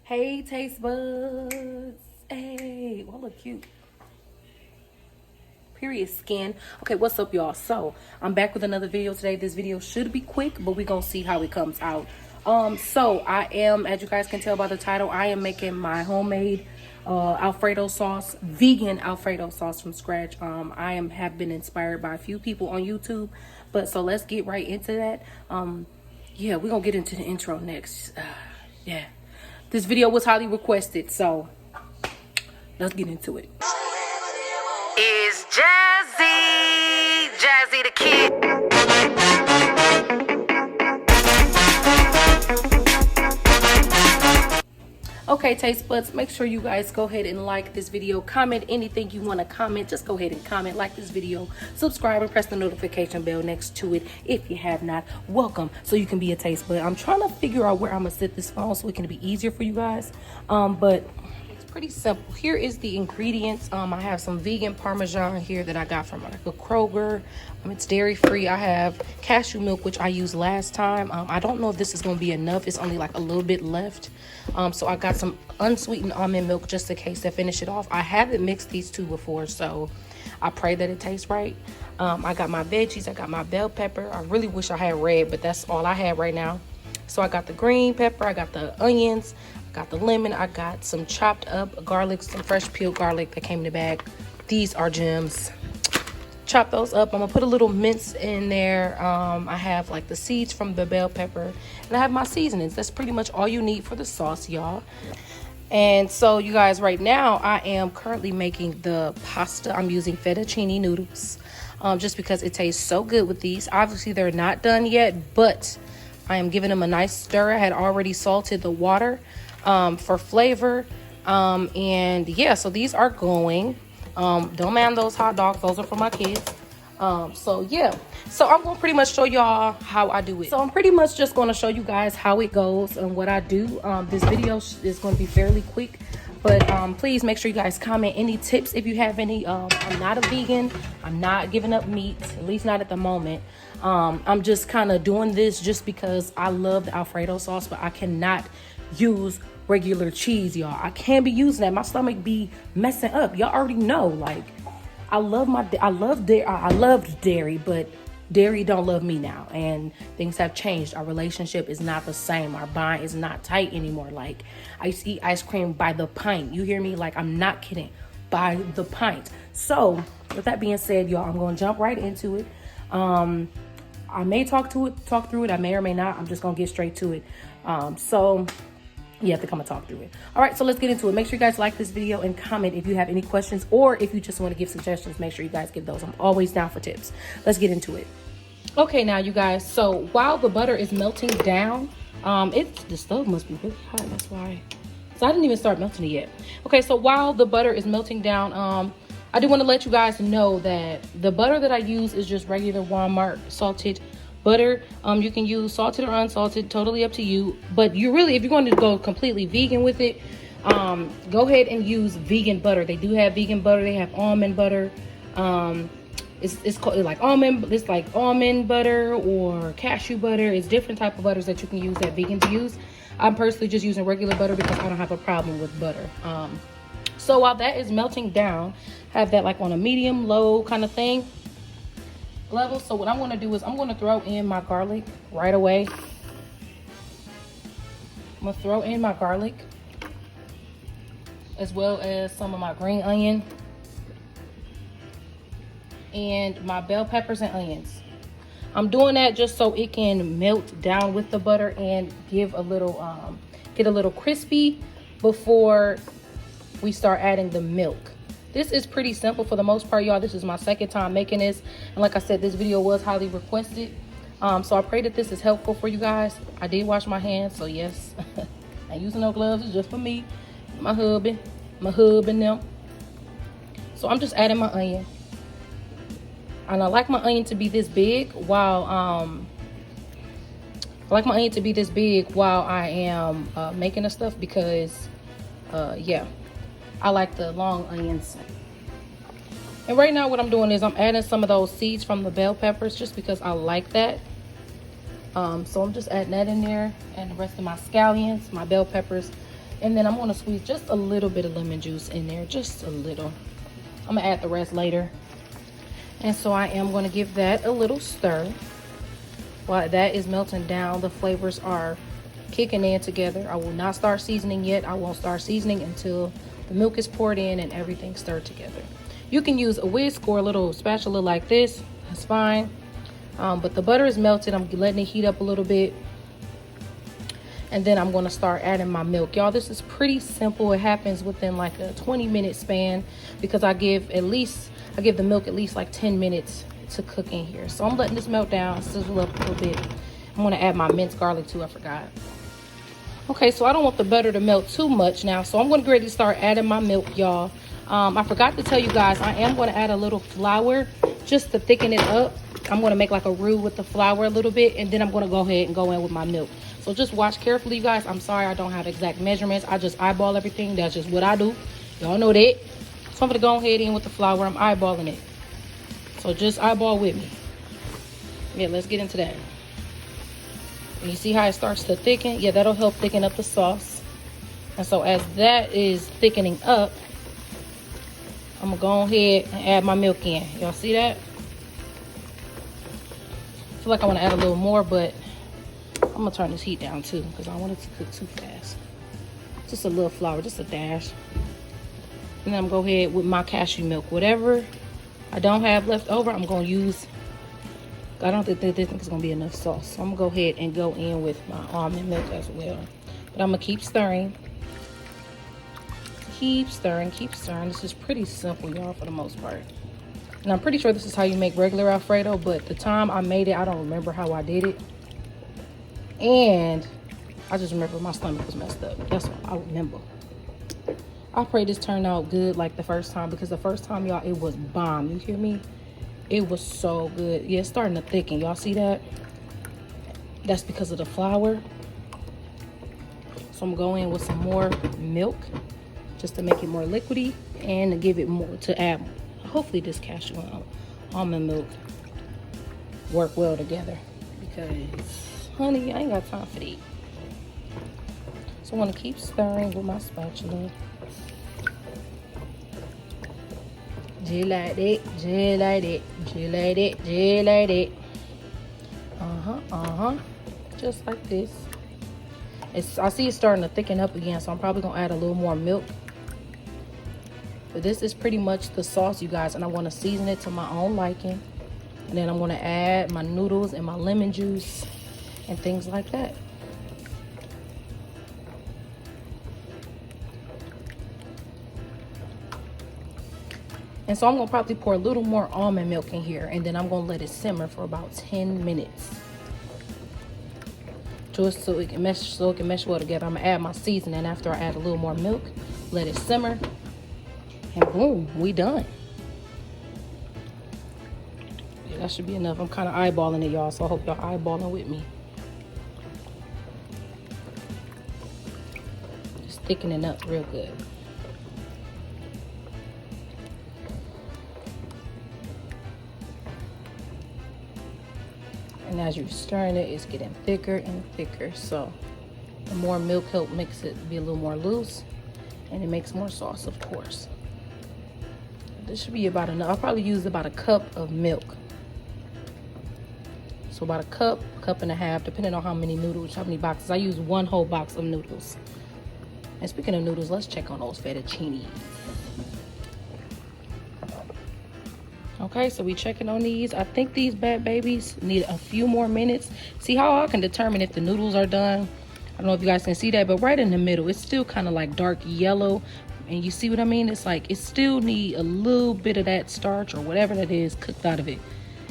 Hey, taste buds. Hey, well, look cute. Period skin. Okay, what's up, y'all? So I'm back with another video today. This video should be quick, but we're gonna see how it comes out. So I am, as you guys can tell by the title, I am making my homemade Alfredo sauce, vegan Alfredo sauce from scratch. Have been inspired by a few people on YouTube, but so let's get right into that. Yeah, we're gonna get into the intro next. Yeah, this video was highly requested, so let's get into it. Is Jazzy the Kid. Okay, taste buds, make sure you guys go ahead and like this video, comment anything you want to comment. Just go ahead and comment, like this video, subscribe, and press the notification bell next to it if you have not. Welcome, so you can be a taste bud. I'm trying to figure out where I'm gonna set this phone so it can be easier for you guys, but it's pretty simple. Here is the ingredients. I have some vegan Parmesan here that I got from like a Kroger. It's dairy free. I have cashew milk, which I used last time. I don't know if this is going to be enough. It's only like a little bit left. So I got some unsweetened almond milk just in case to finish it off. I haven't mixed these two before, so I pray that it tastes right. I got my veggies. I got my bell pepper. I really wish I had red, but that's all I have right now. So I got the green pepper. I got the onions. Got the lemon. I got some chopped up garlic, some fresh peeled garlic that came in the bag. These are gems. Chop those up. I'm gonna put a little mince in there. I have like the seeds from the bell pepper, and I have my seasonings. That's pretty much all you need for the sauce, y'all. And so you guys, right now I am currently making the pasta. I'm using fettuccine noodles just because it tastes so good with these. Obviously they're not done yet, but I am giving them a nice stir. I had already salted the water for flavor, and yeah, so these are going. Don't mind those hot dogs, those are for my kids. So yeah, so I'm gonna pretty much show y'all how I do it. So I'm pretty much just gonna show you guys how it goes and what I do. This video is going to be fairly quick, but please make sure you guys comment any tips if you have any. I'm not a vegan. I'm not giving up meat, at least not at the moment. I'm just kind of doing this just because I love the Alfredo sauce, but I cannot use regular cheese, y'all. I can't be using that. My stomach be messing up. Y'all already know, like, I loved dairy, but dairy don't love me now, and things have changed. Our relationship is not the same. Our bond is not tight anymore. Like, I used to eat ice cream by the pint. You hear me? Like, I'm not kidding, by the pint. So with that being said, y'all, I'm gonna jump right into it. I may talk through it. I may or may not. I'm just gonna get straight to it. So you have to come and talk through it. All right, so let's get into it. Make sure you guys like this video and comment if you have any questions, or if you just want to give suggestions, make sure you guys give those. I'm always down for tips. Let's get into it. Okay, now you guys, so while the butter is melting down, the stove must be really hot, that's why. So I didn't even start melting it yet. Okay, so while the butter is melting down, I do want to let you guys know that the butter that I use is just regular Walmart salted butter. You can use salted or unsalted, totally up to you. But you really, if you're going to go completely vegan with it, go ahead and use vegan butter. They do have vegan butter. They have almond butter. It's called like almond. It's like almond butter or cashew butter. It's different type of butters that you can use that vegans use. I'm personally just using regular butter because I don't have a problem with butter. So while that is melting down, have that like on a medium low kind of thing level. So what I'm going to do is I'm going to throw in my garlic right away. I'm going to throw in my garlic as well as some of my green onion and my bell peppers and onions. I'm doing that just so it can melt down with the butter and give a little get a little crispy before we start adding the milk. This is pretty simple for the most part, y'all. This is my second time making this. And like I said, this video was highly requested. So I pray that this is helpful for you guys. I did wash my hands, so yes. I ain't using no gloves. It's just for me, my hubby and them. So I'm just adding my onion. And I like my onion to be this big while I am making the stuff because, yeah. I like the long onions. And right now what I'm doing is I'm adding some of those seeds from the bell peppers just because I like that. So I'm just adding that in there, and the rest of my scallions, my bell peppers, And then I'm going to squeeze just a little bit of lemon juice in there, just a little. I'm going to add the rest later. And so I am going to give that a little stir. While that is melting down, the flavors are kicking in together. I will not start seasoning yet. I won't start seasoning until the milk is poured in and everything stirred together. You can use a whisk or a little spatula like this. That's fine. But the butter is melted. I'm letting it heat up a little bit. And then I'm going to start adding my milk. Y'all, this is pretty simple. It happens within like a 20-minute span because I give the milk at least like 10 minutes to cook in here. So I'm letting this melt down, sizzle up a little bit. I'm going to add my minced garlic too. I forgot. Okay, so I don't want the butter to melt too much now. So I'm going to get ready to start adding my milk, y'all. I forgot to tell you guys, I am going to add a little flour just to thicken it up. I'm going to make like a roux with the flour a little bit, and then I'm going to go ahead and go in with my milk. So just watch carefully, you guys. I'm sorry I don't have exact measurements. I just eyeball everything. That's just what I do. Y'all know that. So I'm going to go ahead in with the flour. I'm eyeballing it. So just eyeball with me. Yeah, let's get into that. And you see how it starts to thicken? Yeah, that'll help thicken up the sauce. And so as that is thickening up, I'm going to go ahead and add my milk in. Y'all see that? I feel like I want to add a little more, but I'm going to turn this heat down too because I don't want it to cook too fast. Just a little flour, just a dash. And then I'm going to go ahead with my cashew milk. Whatever I don't have left over, I'm going to use. I don't think this is going to be enough sauce. So I'm going to go ahead and go in with my almond milk as well. But I'm going to keep stirring. Keep stirring, keep stirring. This is pretty simple, y'all, for the most part. And I'm pretty sure this is how you make regular Alfredo, but the time I made it, I don't remember how I did it. And I just remember my stomach was messed up. That's what I remember. I pray this turned out good like the first time, because the first time, y'all, it was bomb. You hear me? It was so good. Yeah, it's starting to thicken. Y'all see that? That's because of the flour. So I'm going with some more milk just to make it more liquidy and to give it more, to add, hopefully this cashew and almond milk work well together, because honey, I ain't got time for that. So I want to keep stirring with my spatula. Just like that, just like that, just like that, just like that. Just like this. I see it's starting to thicken up again, so I'm probably gonna add a little more milk. But this is pretty much the sauce, you guys, and I want to season it to my own liking. And then I'm going to add my noodles and my lemon juice and things like that. And so I'm going to probably pour a little more almond milk in here, and then I'm going to let it simmer for about 10 minutes. Just so it can mesh well together. I'm going to add my seasoning after I add a little more milk. Let it simmer. And boom, we done. Yeah, that should be enough. I'm kind of eyeballing it, y'all, so I hope y'all eyeballing with me. Just thickening up real good. And as you're stirring it, it's getting thicker and thicker. So the more milk helps makes it be a little more loose, and it makes more sauce, of course. This should be about enough. I'll probably use about a cup of milk. So about a cup and a half, depending on how many noodles, how many boxes. I use one whole box of noodles. And speaking of noodles, let's check on those fettuccine. Okay, so we checking on these. I think these bad babies need a few more minutes. See how I can determine if the noodles are done? I don't know if you guys can see that, but right in the middle, it's still kind of like dark yellow. And you see what I mean? It's like it still need a little bit of that starch or whatever that is cooked out of it.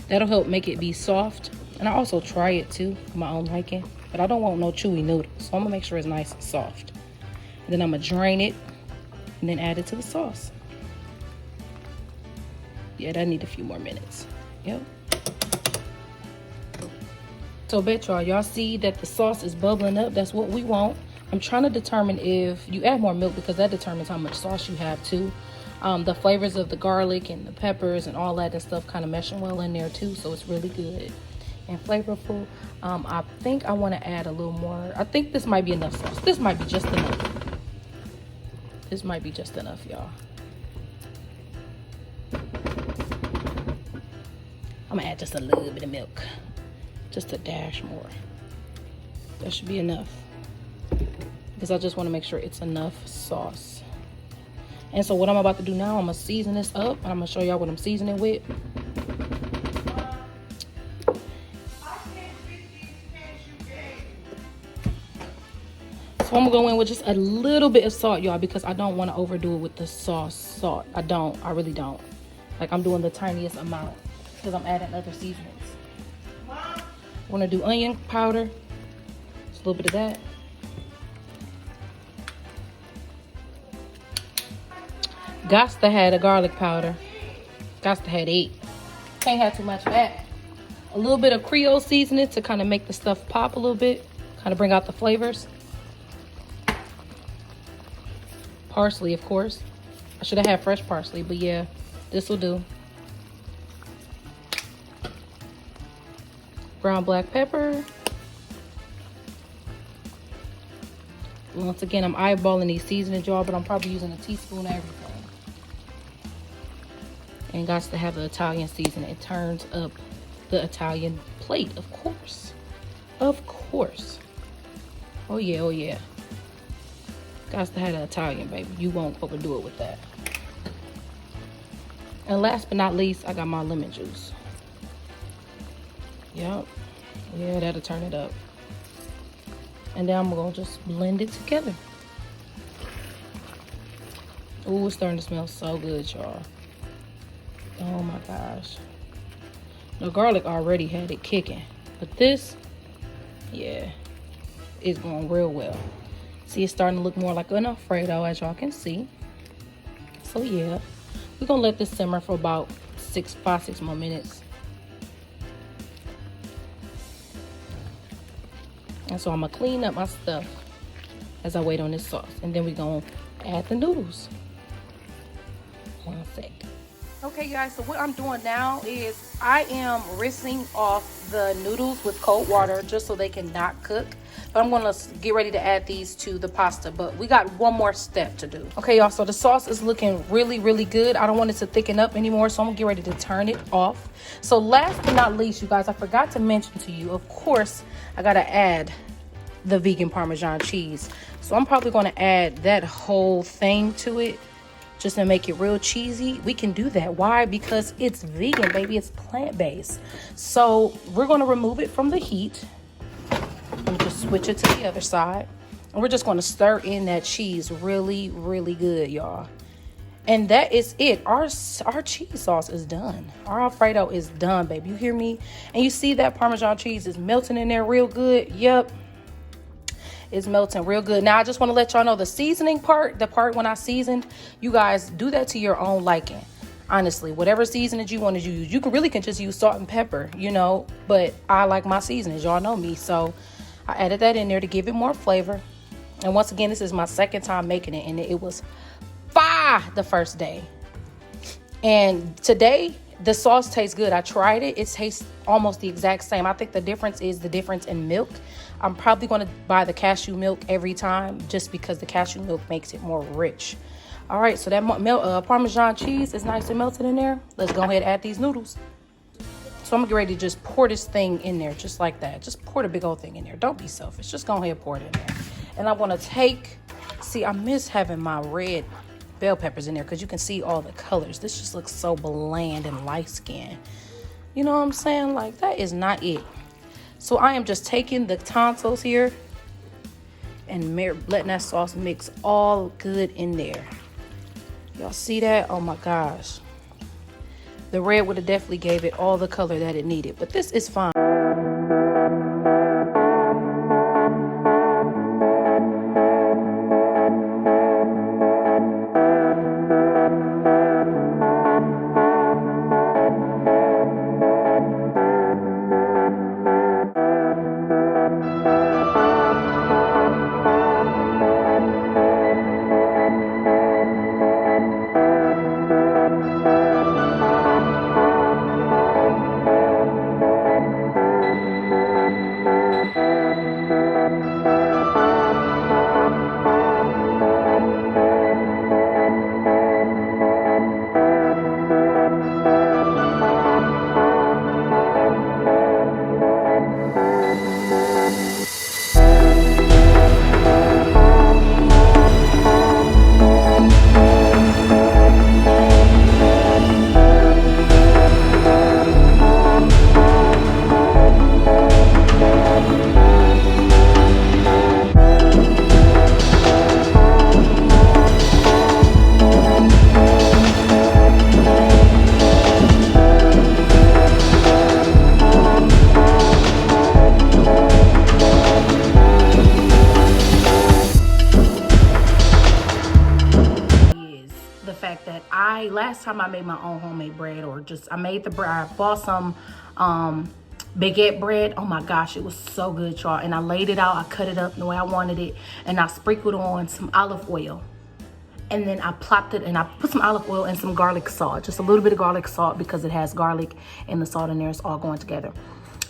That'll help make it be soft. And I also try it too for my own liking. But I don't want no chewy noodles. So I'm going to make sure it's nice and soft. And then I'm going to drain it and then add it to the sauce. Yeah, that need a few more minutes. Yep. So bet y'all see that the sauce is bubbling up. That's what we want. I'm trying to determine if you add more milk, because that determines how much sauce you have too. The flavors of the garlic and the peppers and all that and stuff kind of meshing well in there too, so it's really good and flavorful. I think I want to add a little more. I think this might be enough sauce. This might be just enough. This might be just enough, y'all. I'm gonna add just a little bit of milk. Just a dash more. That should be enough. Because I just want to make sure it's enough sauce. And so what I'm about to do now, I'm gonna season this up. And I'm gonna show y'all what I'm seasoning with. So I'm gonna go in with just a little bit of salt, y'all, because I don't want to overdo it with the salt. I really don't. Like, I'm doing the tiniest amount because I'm adding other seasonings. I want to do onion powder, just a little bit of that. Gots to have the garlic powder. Gots to have it. Can't have too much of that. A little bit of Creole seasoning to kind of make the stuff pop a little bit, kind of bring out the flavors. Parsley, of course. I should have had fresh parsley, but yeah, this will do. Ground black pepper. Once again, I'm eyeballing these seasonings, y'all, but I'm probably using a teaspoon of everything. And got to have the Italian seasoning. It turns up the Italian plate, of course. Of course. Oh yeah, oh yeah. Got to have the Italian, baby. You won't overdo it with that. And last but not least, I got my lemon juice. Yep. Yeah, that'll turn it up. And then I'm gonna just blend it together. Ooh, it's starting to smell so good, y'all. Oh my gosh. The garlic already had it kicking. But this, yeah, it's going real well. See, it's starting to look more like an Alfredo, as y'all can see. So yeah, we're gonna let this simmer for about 5-6 more minutes. And so I'm gonna clean up my stuff as I wait on this sauce. And then we're gonna add the noodles. 1 sec. Okay, guys, so what I'm doing now is I am rinsing off the noodles with cold water just so they can not cook. But I'm gonna get ready to add these to the pasta, but we got one more step to do. Okay, y'all, so the sauce is looking really, really good. I don't want it to thicken up anymore, so I'm gonna get ready to turn it off. So last but not least, you guys, I forgot to mention to you, of course, I gotta add the vegan Parmesan cheese. So I'm probably gonna add that whole thing to it just to make it real cheesy. We can do that. Why? Because it's vegan, baby. It's plant-based. So we're gonna remove it from the heat. And just switch it to the other side. And we're just going to stir in that cheese really, really good, y'all. And that is it. Our cheese sauce is done. Our Alfredo is done, baby. You hear me? And you see that Parmesan cheese is melting in there real good. Yep. It's melting real good. Now, I just want to let y'all know the seasoning part, the part when I seasoned, you guys do that to your own liking. Honestly, whatever seasonings you want to use. You can just use salt and pepper, you know. But I like my seasonings. Y'all know me. So I added that in there to give it more flavor. And once again, this is my second time making it, and it was fire the first day. And today, the sauce tastes good. I tried it. It tastes almost the exact same. I think the difference is the difference in milk. I'm probably going to buy the cashew milk every time just because the cashew milk makes it more rich. All right, so that Parmesan cheese is nice and melted in there. Let's go ahead and add these noodles. So I'm gonna get ready to just pour this thing in there just like that. Just pour the big old thing in there. Don't be selfish. Just go ahead and pour it in there. And I want to see, I miss having my red bell peppers in there because you can see all the colors. This just looks so bland and light skin. You know what I'm saying? Like, that is not it. So I am just taking the tonsils here and letting that sauce mix all good in there. Y'all see that? Oh my gosh. The red would have definitely gave it all the color that it needed, but this is fine. last time I made my own homemade bread, or just I made the bread. I bought some baguette bread. Oh my gosh, it was so good, y'all. And I laid it out. I cut it up the way I wanted it, and I sprinkled on some olive oil. And then I plopped it, and I put some olive oil and some garlic salt, just a little bit of garlic salt, because it has garlic and the salt in there. It's all going together.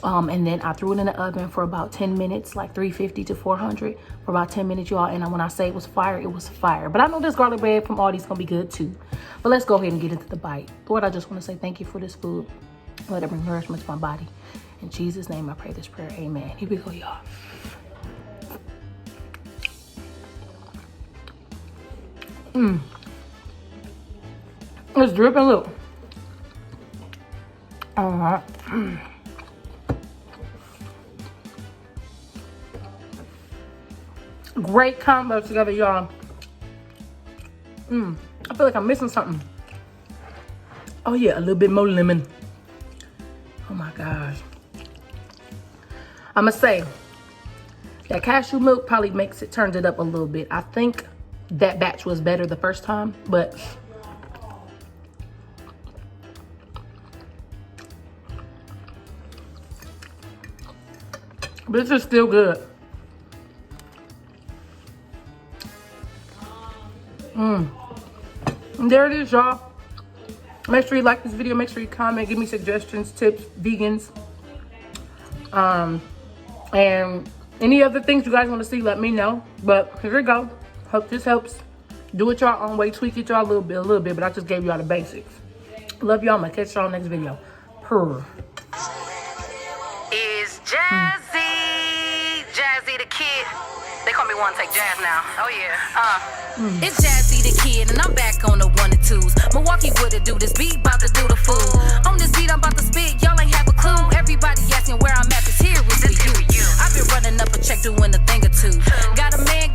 And then I threw it in the oven for about 10 minutes, like 350 to 400 for about 10 minutes, y'all. And when I say it was fire, it was fire. But I know this garlic bread from Aldi's gonna be good too. But let's go ahead and get into the bite. Lord, I just want to say thank you for this food. Let it bring nourishment to my body. In Jesus' name, I pray this prayer. Amen. Here we go, y'all. It's dripping, look. All right. Great combo together, y'all. I feel like I'm missing something. Oh yeah, a little bit more lemon. Oh my gosh. I'ma say that cashew milk probably turns it up a little bit. I think that batch was better the first time, but this is still good. And there it is, y'all. Make sure you like this video. Make sure you comment. Give me suggestions, tips, vegans. And any other things you guys want to see, let me know. But here we go. Hope this helps. Do it y'all own way. Tweak it y'all a little bit. But I just gave y'all the basics. Love y'all. I'm going to catch y'all next video. Purr. Is Jazzy the kid. They call me One Take Jazz now. Oh yeah. It's Jazzy the kid, and I'm back on the 1 and 2s. Milwaukee woulda do this beat, about to do the fool. On this beat, I'm about to spit, y'all ain't have a clue. Everybody asking where I'm at, this here is for you. I've been running up a check, doing a thing or two. Got a man,